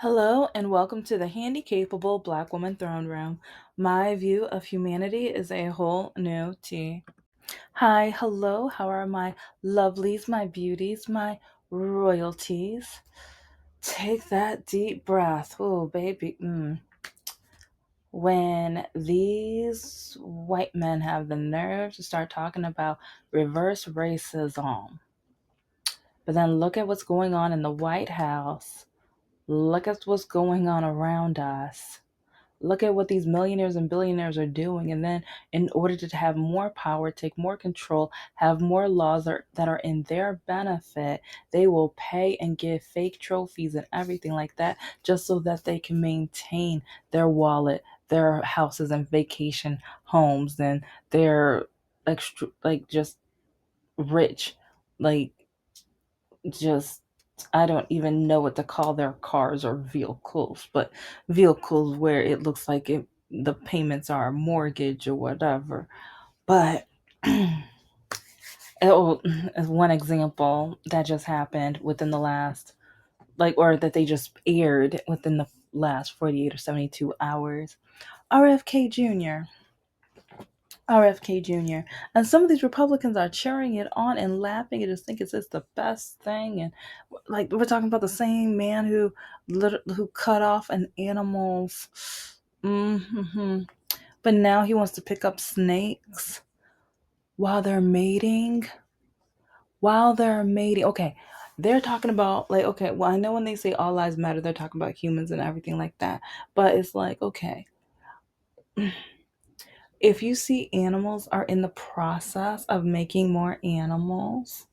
Hello and welcome to the Handicapable Black Woman Throne Room. My view of humanity is a whole new tea. Hi, hello, how are my lovelies, my beauties, my royalties? Take that deep breath. Oh, baby. When these white men have the nerve to start talking about reverse racism, but then look at what's going on in the White House. Look at what's going on around us. Look at what these millionaires and billionaires are doing. And then, in order to have more power, take more control, have more laws that are in their benefit, they will pay and give fake trophies and everything like that just so that they can maintain their wallet, their houses and vacation homes, and their extra, like, just rich, like, just I don't even know what to call their cars or vehicles, but vehicles where it looks like the payments are a mortgage or whatever. But as one example that just happened within the last, or that they just aired within the last 48 or 72 hours. RFK Jr. RFK Jr. And some of these Republicans are cheering it on and laughing and just think it's just the best thing. And like we're talking about the same man who cut off an animal's. But now he wants to pick up snakes while they're mating. While they're mating, okay. They're talking about like, okay, well, I know when they say all lives matter, they're talking about humans and everything like that. But it's like, okay, if you see animals are in the process of making more animals,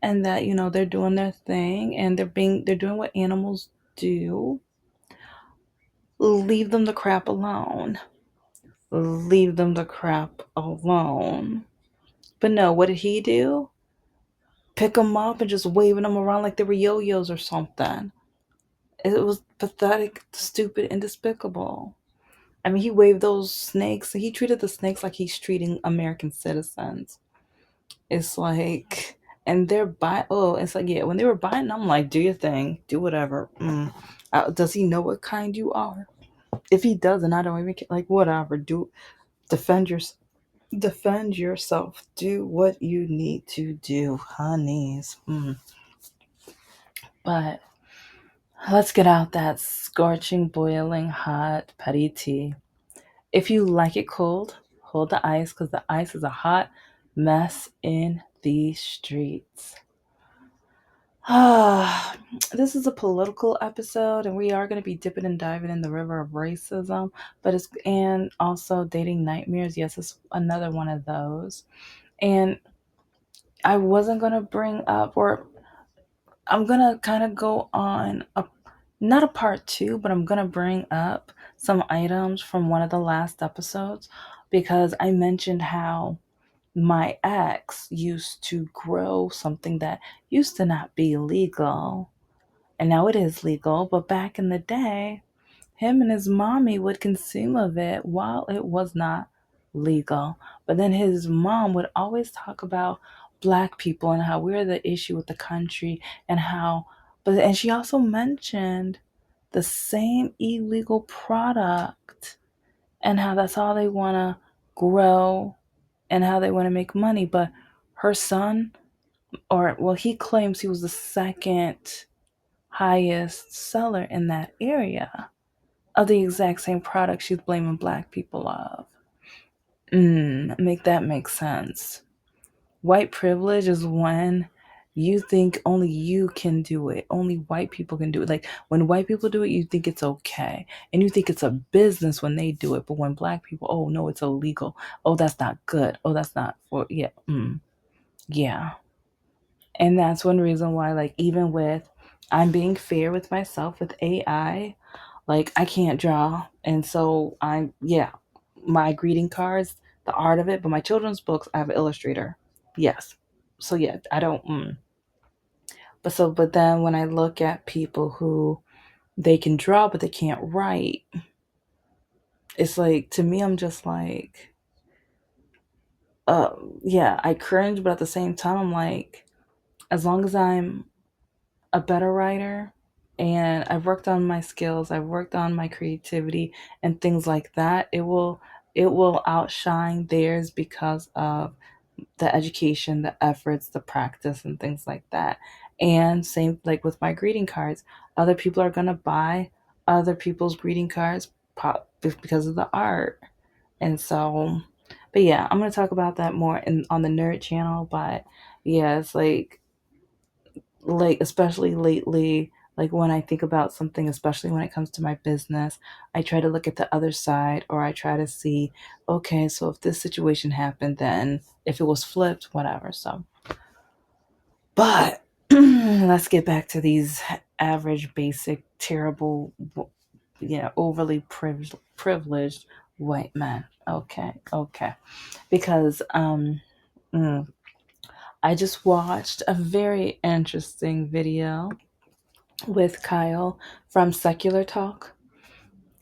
and that they're doing their thing and they're doing what animals do, leave them the crap alone. Leave them the crap alone. But no, what did he do? Pick them up and just waving them around like they were yo-yos or something. It was pathetic, stupid, and despicable. I mean, he waved those snakes. He treated the snakes like he's treating American citizens. It's like, and they're buy. Oh, it's like, yeah. When they were buying, I'm like, do your thing, do whatever. Does he know what kind you are? If he doesn't, I don't even care. Like, whatever. Defend your, defend yourself. Do what you need to do, honeys. But let's get out that scorching, boiling hot petty tea. If you like it cold, hold the ice because the ice is a hot mess in these streets. This is a political episode, and we are going to be dipping and diving in the river of racism, but it's and also dating nightmares. Yes, it's another one of those. And I wasn't going to bring up, or I'm going to kind of go on a not a part two, but I'm going to bring up some items from one of the last episodes because I mentioned how my ex used to grow something that used to not be legal. And now it is legal, but back in the day, him and his mommy would consume of it while it was not legal. But then his mom would always talk about black people and how we're the issue with the country and and she also mentioned the same illegal product and how that's all they want to grow and how they want to make money. But her son, or well, he claims he was the second highest seller in that area of the exact same product she's blaming black people of. Make that make sense. White privilege is when you think only you can do it. Only white people can do it. Like when white people do it, you think it's okay. And you think it's a business when they do it. But when black people, oh no, it's illegal. Oh, that's not good. Oh, that's not for, yeah. Yeah. And that's one reason why, like, even with, I'm being fair with myself with AI, like, I can't draw. And so yeah, my greeting cards, the art of it, but my children's books, I have an illustrator. Yes. So, yeah, I don't, but then when I look at people who they can draw, but they can't write, it's like, to me, I'm just like, uh, yeah, I cringe, but at the same time, I'm like, as long as I'm a better writer, and I've worked on my skills, I've worked on my creativity and things like that, it will outshine theirs because of the education, the efforts, the practice, and things like that. And same like with my greeting cards, other people are gonna buy other people's greeting cards because of the art. And so, but yeah, I'm gonna talk about that more in on the Nerd channel. But yeah, it's like especially lately, like when I think about something, especially when it comes to my business, I try to look at the other side, or I try to see, okay, so if this situation happened, then if it was flipped, whatever. So, but let's get back to these average, basic, terrible, overly privileged white men. Okay, okay, because mm, I just watched a very interesting video with Kyle from Secular Talk.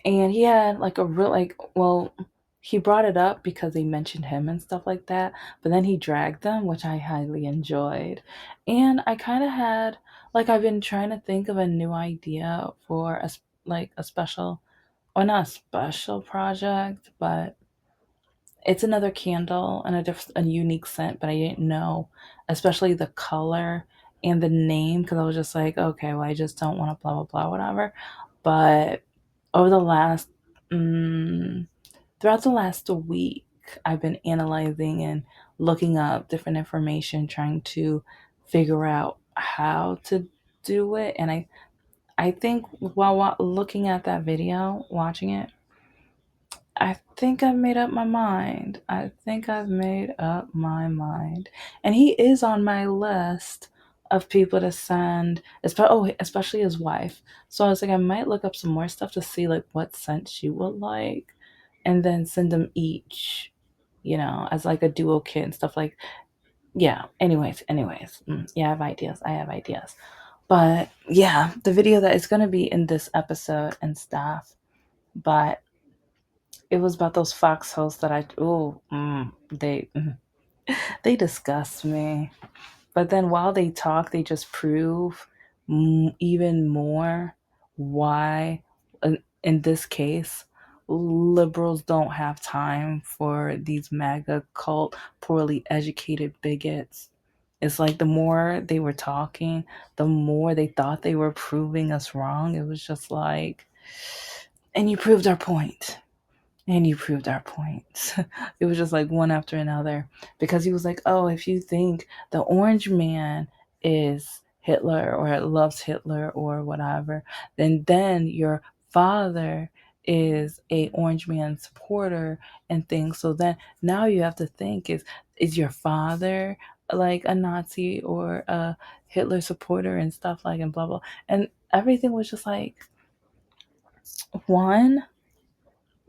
And he had like a real, like, well, he brought it up because they mentioned him and stuff like that, but then he dragged them, which I highly enjoyed. And I kind of had, like, I've been trying to think of a new idea for like a special, or not a special project, but it's another candle and a unique scent, but I didn't know, especially the color and the name, because I was just like, okay, well, I just don't want to blah blah blah whatever. But over the last, mm, throughout the last week, I've been analyzing and looking up different information, trying to figure out how to do it. And I think while looking at that video, watching it, I think I've made up my mind. I think I've made up my mind. And he is on my list of people to send, especially his wife. So I was like, I might look up some more stuff to see like what scent she would like, and then send them each, as like a duo kit and stuff like. Yeah. Anyways. Yeah, I have ideas. I have ideas. But yeah, the video that is going to be in this episode and stuff. But it was about those foxholes that they disgust me. But then while they talk, they just prove even more why, in this case, liberals don't have time for these MAGA cult, poorly educated bigots. It's like the more they were talking, the more they thought they were proving us wrong. It was just like, and you proved our point. And you proved our point. It was just like one after another. Because he was like, oh, if you think the orange man is Hitler or loves Hitler or whatever, then your father is a orange man supporter and things. So then now you have to think, is your father like a Nazi or a Hitler supporter and stuff like, and blah blah. And everything was just like, one,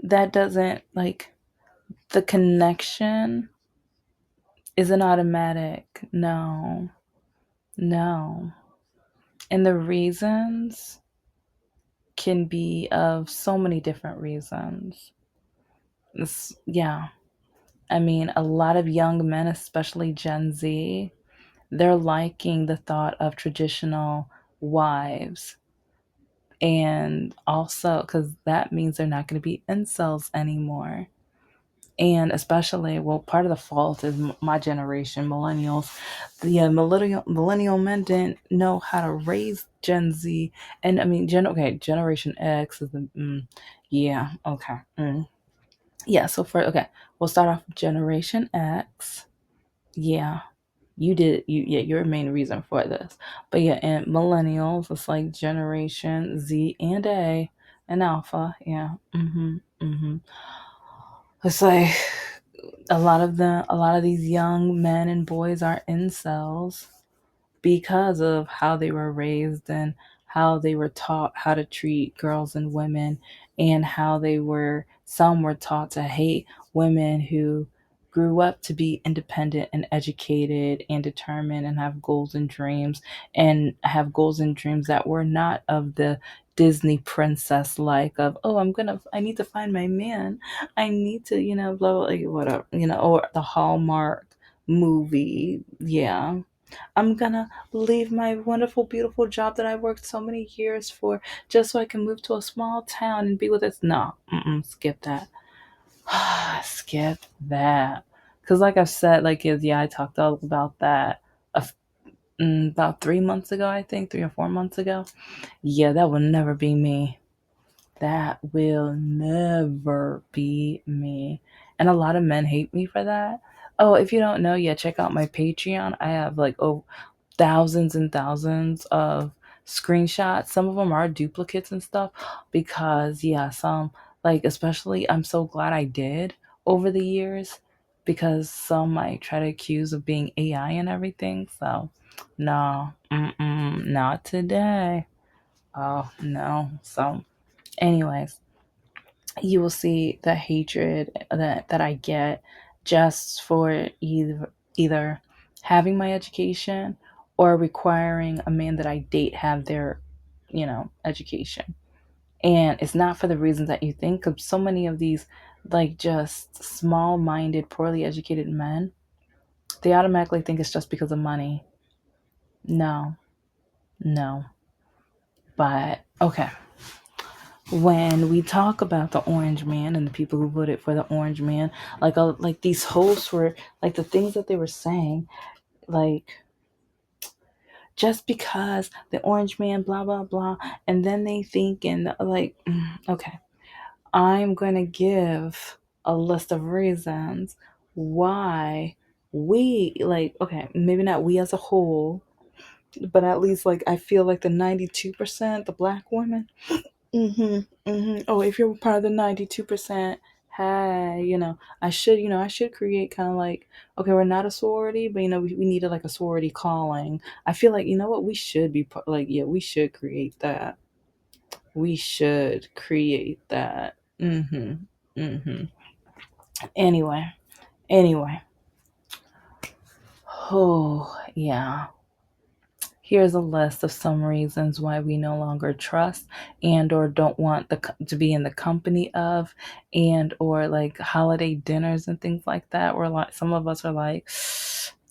that doesn't like, the connection isn't automatic. No, no. And the reasons can be of so many different reasons. Yeah. I mean, a lot of young men, especially Gen Z, they're liking the thought of traditional wives. And also, because that means they're not going to be incels anymore. And especially, well, part of the fault is my generation, millennials. The millennial men didn't know how to raise Gen Z, and I mean, Generation X is yeah, okay, yeah. So we'll start off with Generation X. Yeah, yeah, you're a main reason for this, but yeah, and millennials, it's like Generation Z and A and Alpha. Yeah, it's like a lot of these young men and boys are incels because of how they were raised and how they were taught how to treat girls and women, and how some were taught to hate women who grew up to be independent and educated and determined and have goals and dreams that were not of the Disney princess like of, oh, I need to find my man, I need to, blah blah, like whatever, or the Hallmark movie. Yeah, I'm gonna leave my wonderful, beautiful job that I worked so many years for just so I can move to a small town and be with us. No, skip that. Skip that. Because, like I've said, like, yeah, I talked all about that about 3 months ago, I think, 3 or 4 months ago. Yeah, that will never be me. That will never be me. And a lot of men hate me for that. Oh, if you don't know, yeah, check out my Patreon. I have like thousands and thousands of screenshots. Some of them are duplicates and stuff because, yeah, some, like, especially, I'm so glad I did over the years because some might try to accuse of being AI and everything. So, no, not today. Oh, no. So, anyways, you will see the hatred that I get just for either having my education or requiring a man that I date have their, education. And it's not for the reasons that you think, because so many of these, like, just small minded, poorly educated men, they automatically think it's just because of money. No, no. But, okay. When we talk about the orange man and the people who voted for the orange man, like these hosts were like the things that they were saying, like, just because the orange man, blah blah blah, and then they thinking like, okay, I'm gonna give a list of reasons why we, like, okay, maybe not we as a whole, but at least, like, I feel like the 92%, the black women. Oh, if you're part of the 92%, hey, I should create kind of like, okay, we're not a sorority, but we needed like a sorority calling. I feel like, you know what, we should be like, yeah, we should create that. We should create that. Anyway, anyway. Oh, yeah. Here's a list of some reasons why we no longer trust and or don't want to be in the company of, and or like holiday dinners and things like that. Where like some of us are like,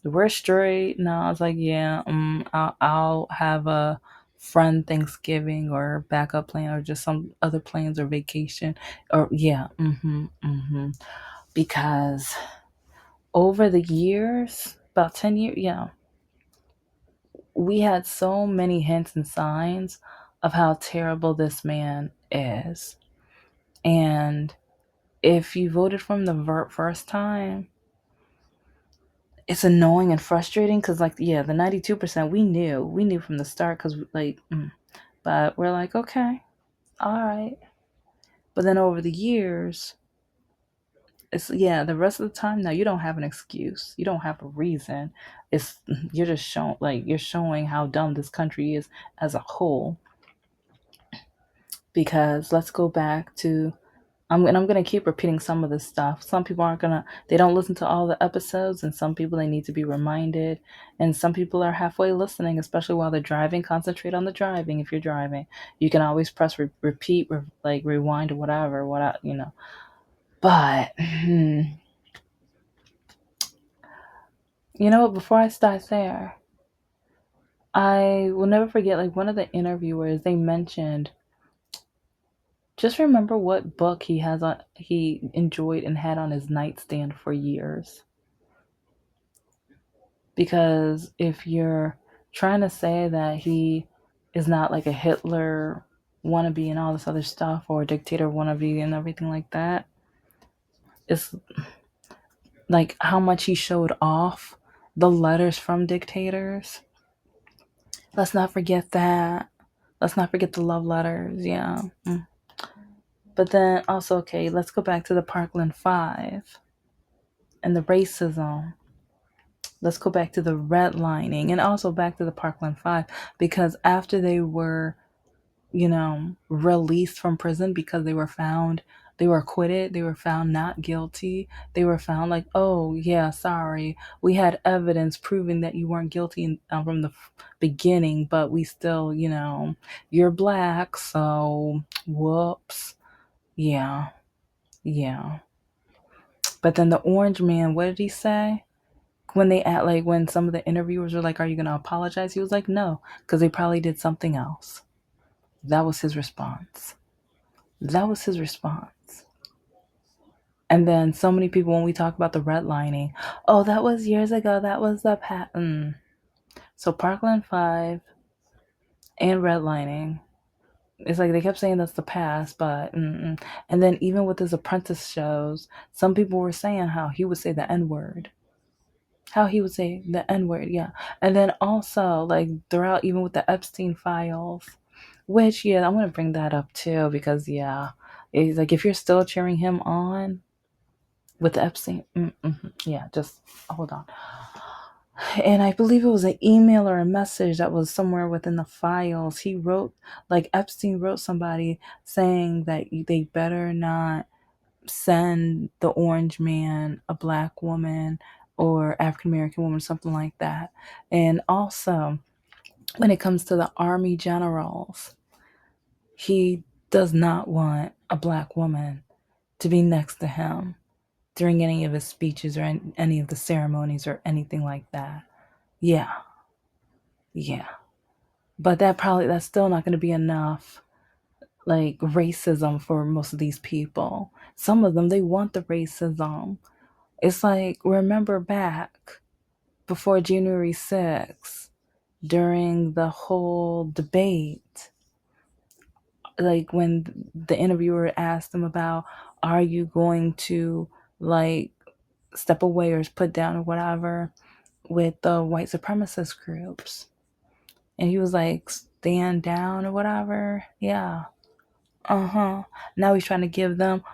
we're straight. No, I was like, yeah, I'll have a friend Thanksgiving or backup plan or just some other plans or vacation or yeah, because over the years, about 10 years, yeah, we had so many hints and signs of how terrible this man is. And if you voted from the first time, it's annoying and frustrating because, like, yeah, the 92%, we knew from the start because, like, but we're like, okay, all right. But then over the years, it's, yeah, the rest of the time, now you don't have an excuse. You don't have a reason. It's, you're just showing, like, you're showing how dumb this country is as a whole. Because let's go back to, I'm gonna keep repeating some of this stuff. Some people they don't listen to all the episodes, and some people they need to be reminded, and some people are halfway listening, especially while they're driving. Concentrate on the driving. If you're driving, you can always press repeat, like rewind or whatever. But you know what? Before I start there, I will never forget. Like one of the interviewers, they mentioned, just remember what book he enjoyed and had on his nightstand for years. Because if you're trying to say that he is not like a Hitler wannabe and all this other stuff, or a dictator wannabe and everything like that, it's like how much he showed off the letters from dictators. Let's not forget that. Let's not forget the love letters. Yeah. But then also, okay, let's go back to the Parkland Five and the racism. Let's go back to the redlining and also back to the Parkland Five, because after they were, released from prison because they were acquitted, they were found not guilty, they were found like, oh, yeah, sorry, we had evidence proving that you weren't guilty from the beginning, but we still, you're black, so whoops. Yeah, yeah. But then the orange man, what did he say? when they at like when some of the interviewers were like, "Are you gonna apologize?" He was like, "No," because they probably did something else. That was his response. That was his response. And then so many people, when we talk about the redlining, oh, that was years ago. That was the patent. So Parkland 5 and redlining, it's like they kept saying that's the past, but mm-mm. And then even with his apprentice shows, some people were saying how he would say the N word. How he would say the N word, yeah. And then also, like, throughout, even with the Epstein files, which, yeah, I'm going to bring that up too, because, yeah, it's like if you're still cheering him on with the Epstein, yeah, just hold on. And I believe it was an email or a message that was somewhere within the files. He wrote, like, Epstein wrote somebody saying that they better not send the orange man a black woman or African American woman, something like that. And also, when it comes to the army generals, he does not want a black woman to be next to him during any of his speeches or any of the ceremonies or anything like that. Yeah, yeah. But that's still not going to be enough, like, racism for most of these people. Some of them, they want the racism. It's like, remember back before January 6th, during the whole debate, like when the interviewer asked him about, are you going to, like, step away or put down or whatever with the white supremacist groups? And he was like, stand down or whatever. Yeah. Uh-huh. Now he's trying to give them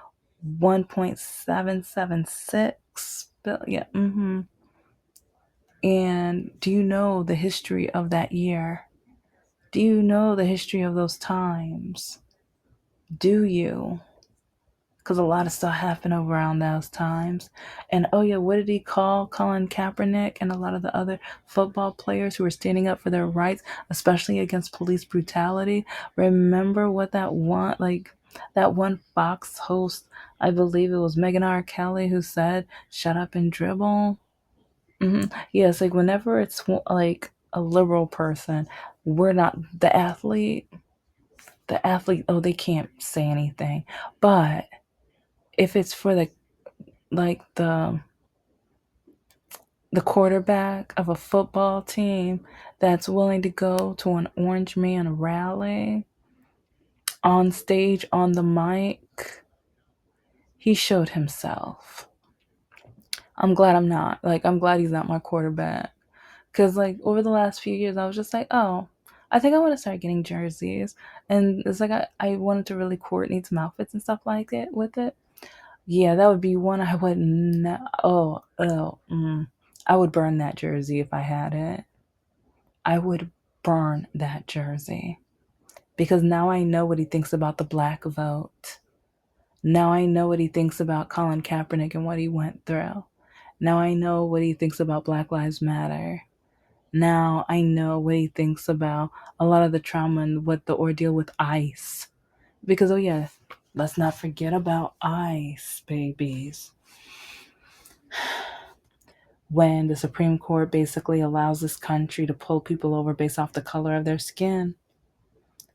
1.776 billion. And do you know the history of that year? Do you know the history of those times? Do you? Because a lot of stuff happened around those times. And oh yeah, what did he call Colin Kaepernick and a lot of the other football players who were standing up for their rights, especially against police brutality? Remember what that one Fox host, I believe it was Megan R. Kelly, who said, "Shut up and dribble." Yeah, it's like whenever it's like a liberal person, we're not the athlete. The athlete, oh, they can't say anything. But if it's for like the quarterback of a football team that's willing to go to an orange man rally on stage on the mic, he showed himself. I'm glad I'm not. Like, I'm glad he's not my quarterback. Because, like, over the last few years, I was just like, oh, I think I want to start getting jerseys. And it's like, I wanted to really coordinate some outfits and stuff like it with it. Yeah, that would be one I would not. I would burn that jersey if I had it. I would burn that jersey. Because now I know what he thinks about the black vote. Now I know what he thinks about Colin Kaepernick and what he went through. Now I know what he thinks about Black Lives Matter. Now I know what he thinks about a lot of the trauma and what the ordeal with ICE. Because, oh yeah, let's not forget about ICE, babies. When the Supreme Court basically allows this country to pull people over based off the color of their skin.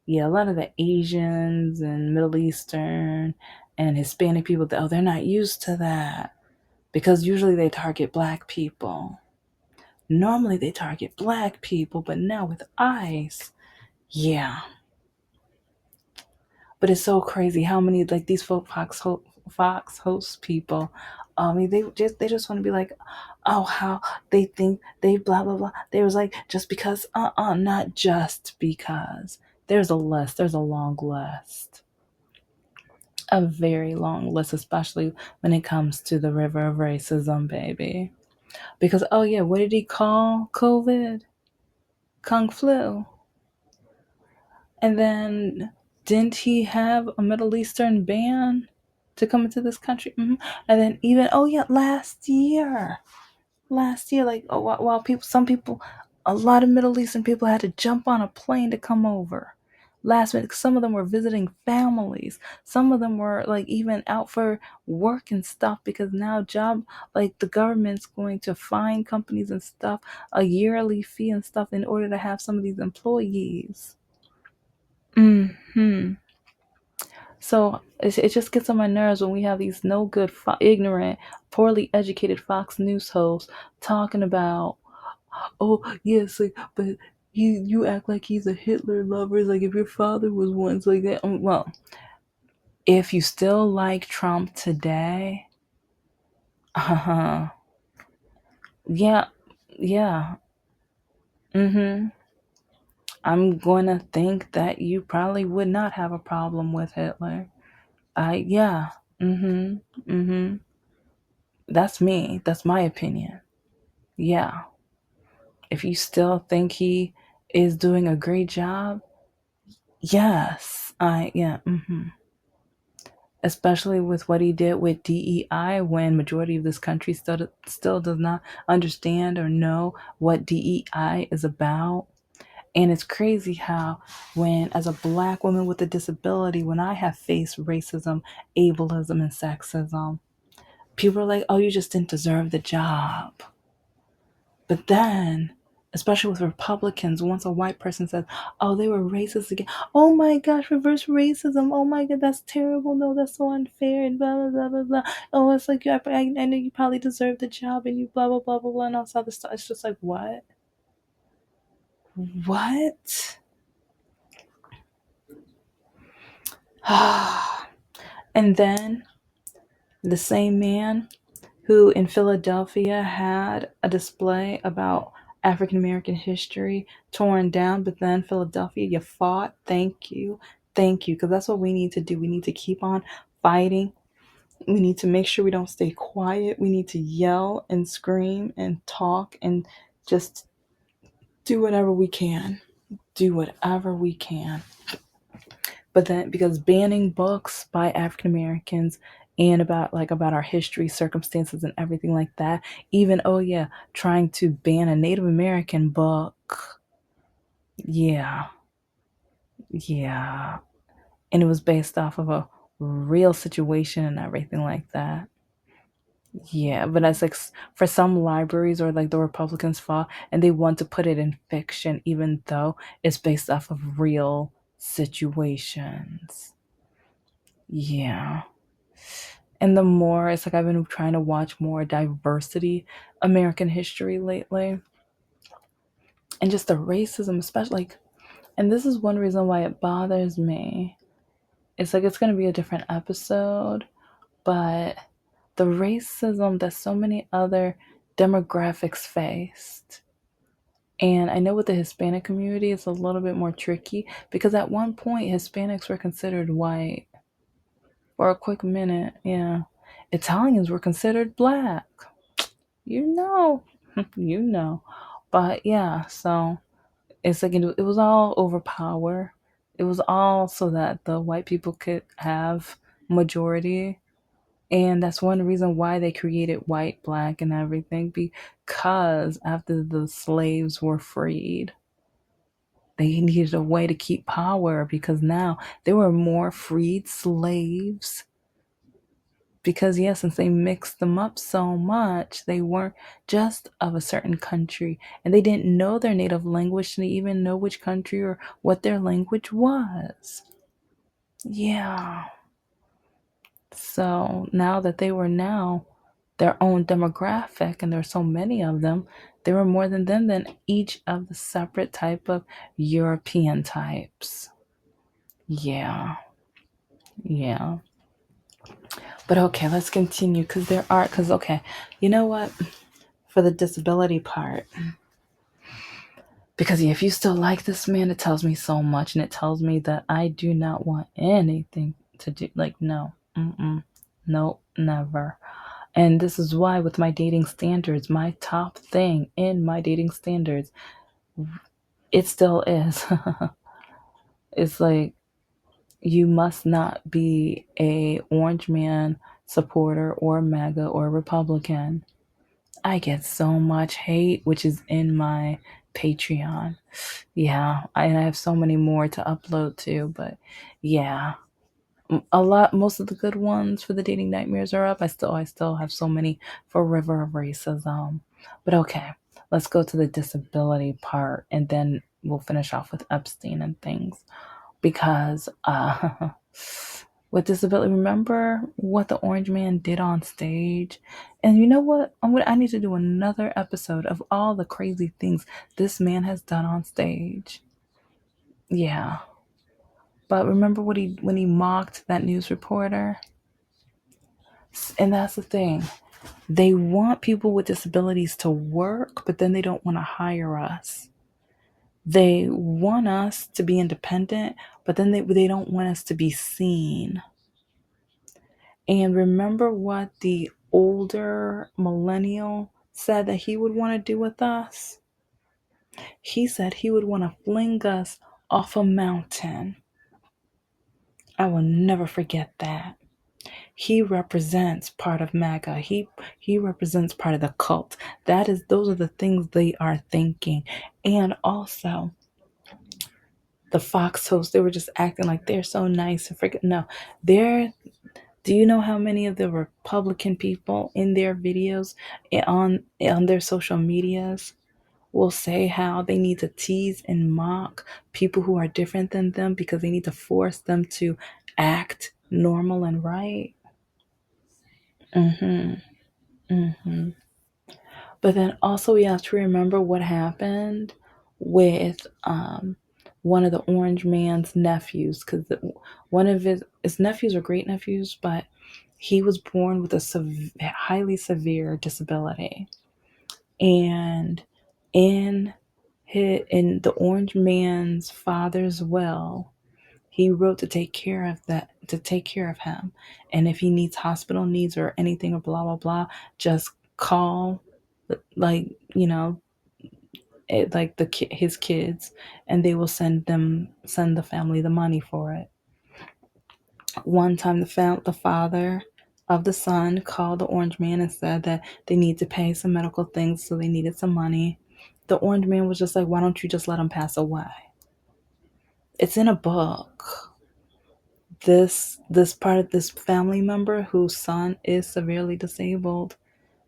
Yeah, a lot of the Asians and Middle Eastern and Hispanic people, oh, they're not used to that. Because usually they target black people. Normally they target black people, but now with ICE, yeah. But it's so crazy how many, like, these Fox host people, I mean, they just want to be like, oh, how they think they blah blah blah. They was like, just because, not just because. There's a list. There's a long list. A very long list, especially when it comes to the river of racism, baby. Because, oh yeah, what did he call COVID? Kung flu. And then didn't he have a Middle Eastern ban to come into this country? And then even, oh yeah, last year, like, oh, while people, a lot of Middle Eastern people had to jump on a plane to come over. last minute. Some of them were visiting families. Some of them were like even out for work and stuff, because now job, like the government's going to fine companies and stuff a yearly fee and stuff in order to have some of these employees. Hmm. So it just gets on my nerves when we have these no good, ignorant, poorly educated Fox News hosts talking about, oh yes, like, but you act like he's a Hitler lover. It's like if your father was once like that. Well, if you still like Trump today, uh-huh, yeah, yeah, mm-hmm. I'm going to think that you probably would not have a problem with Hitler. Yeah, mm-hmm, mm-hmm. That's me. That's my opinion. Yeah. If you still think he is doing a great job, yes. Yeah. Especially with what he did with DEI, when majority of this country still does not understand or know what DEI is about. And it's crazy how, when as a black woman with a disability, when I have faced racism, ableism, and sexism, people are like, "Oh, you just didn't deserve the job." But then, especially with Republicans, once a white person says, "Oh, they were racist again," oh my gosh, reverse racism. Oh my god, that's terrible. No, that's so unfair. And blah blah blah blah blah. Oh, it's like I know you probably deserve the job, and you blah blah blah blah blah, and all this other stuff. It's just like, what? What? And then the same man who in Philadelphia had a display about African American history torn down, but then Philadelphia, you fought. Thank you. Thank you. Because that's what we need to do. We need to keep on fighting. We need to make sure we don't stay quiet. We need to yell and scream and talk and just do whatever we can. Do whatever we can. But then, because banning books by African Americans and about our history, circumstances, and everything like that, even, oh yeah, trying to ban a Native American book, yeah, yeah, and it was based off of a real situation and everything like that. Yeah, but that's like for some libraries, or like the Republicans fought and they want to put it in fiction, even though it's based off of real situations. Yeah. And the more, it's like I've been trying to watch more diversity American history lately. And just the racism, especially, like, and this is one reason why it bothers me. It's like it's going to be a different episode, but the racism that so many other demographics faced. And I know with the Hispanic community, it's a little bit more tricky, because at one point, Hispanics were considered white for a quick minute. Yeah. Italians were considered black. You know, you know. But yeah, so it's like it was all over power. It was all so that the white people could have majority. And that's one reason why they created white, black, and everything, because after the slaves were freed, they needed a way to keep power, because now there were more freed slaves. Because, yes, since they mixed them up so much, they weren't just of a certain country, and they didn't know their native language to even know which country or what their language was. Yeah. So now that they were now their own demographic, and there's so many of them, there were more than them than each of the separate type of European types. Yeah. Yeah. But okay, let's continue, because okay, you know what? For the disability part, because yeah, if you still like this man, it tells me so much, and it tells me that I do not want anything to do, like, no, no, never. And this is why, with my dating standards, my top thing in my dating standards, it still is. It's like, you must not be a orange man supporter or MAGA or Republican. I get so much hate, which is in my Patreon. Yeah, I have so many more to upload to, but yeah, a lot. Most of the good ones for the dating nightmares are up. I still have so many for River of Racism. But okay, let's go to the disability part, and then we'll finish off with Epstein and things because with disability, remember what the Orange Man did on stage? And you know what? I need to do another episode of all the crazy things this man has done on stage. Yeah. But remember what he when he mocked that news reporter? And that's the thing. They want people with disabilities to work, but then they don't want to hire us. They want us to be independent, but then they don't want us to be seen. And remember what the older millennial said that he would want to do with us? He said he would want to fling us off a mountain. I will never forget that. He represents part of MAGA. He represents part of the cult. Those are the things they are thinking. And also the Fox hosts, they were just acting like they're so nice and freaking no. They're Do you know how many of the Republican people in their videos on their social medias will say how they need to tease and mock people who are different than them because they need to force them to act normal and right? Mhm. Mhm. But then also we have to remember what happened with one of the Orange Man's nephews, because one of his nephews are great nephews, but he was born with a highly severe disability, and in in the Orange Man's father's will, he wrote to take care of him, and if he needs hospital needs or anything or blah blah blah, just call, like like his kids, and they will send the family the money for it. One time the father of the son called the Orange Man and said that they need to pay some medical things, so they needed some money. The Orange Man was just like, why don't you just let him pass away? It's in a book. This part of this family member whose son is severely disabled,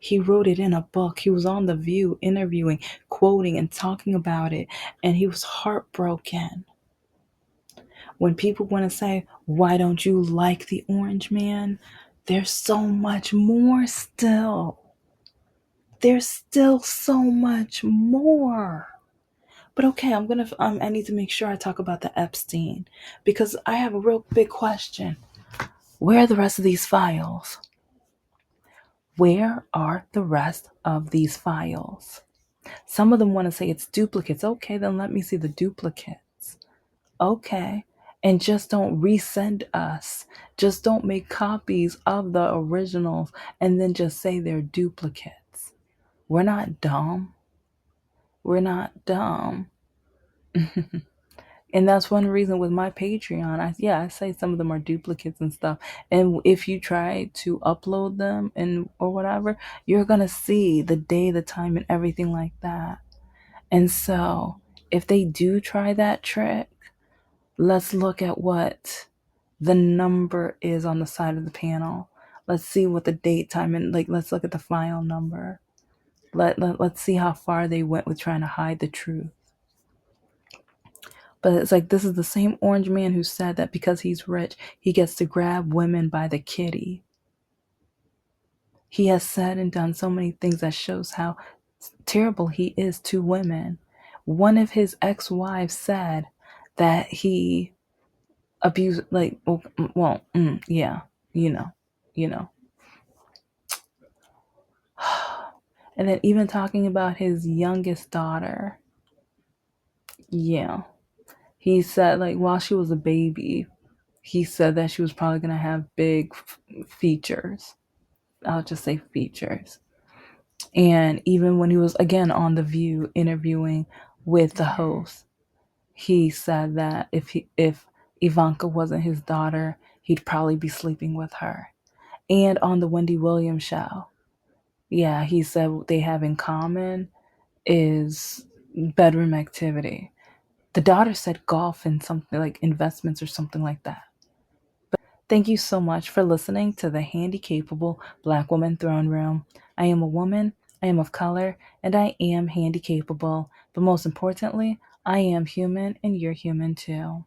he wrote it in a book. He was on The View interviewing, quoting, and talking about it, and he was heartbroken. When people want to say, why don't you like the Orange Man? There's so much more still. There's still so much more. But okay, I need to make sure I talk about the Epstein, because I have a real big question. Where are the rest of these files? Where are the rest of these files? Some of them want to say it's duplicates. Okay, then let me see the duplicates. Okay. And just don't resend us. Just don't make copies of the originals and then just say they're duplicates. We're not dumb. We're not dumb. And that's one reason with my Patreon. I say some of them are duplicates and stuff. And if you try to upload them and or whatever, you're gonna see the day, the time, and everything like that. And so if they do try that trick, let's look at what the number is on the side of the panel. Let's see what the date, time, and let's look at the file number. Let's see how far they went with trying to hide the truth. But it's like, this is the same Orange Man who said that because he's rich, he gets to grab women by the kitty. He has said and done so many things that shows how terrible he is to women. One of his ex-wives said that he abused, yeah, you know, you know. And then even talking about his youngest daughter, yeah, he said like while she was a baby, he said that she was probably gonna have big features. I'll just say features. And even when he was again on The View interviewing with the host, he said that if Ivanka wasn't his daughter, he'd probably be sleeping with her. And on the Wendy Williams show, yeah, he said what they have in common is bedroom activity. The daughter said golf and something like investments or something like that. Thank you so much for listening to the Handy Capable Black Woman Throne Room. I am a woman, I am of color, and I am handy capable. But most importantly, I am human and you're human too.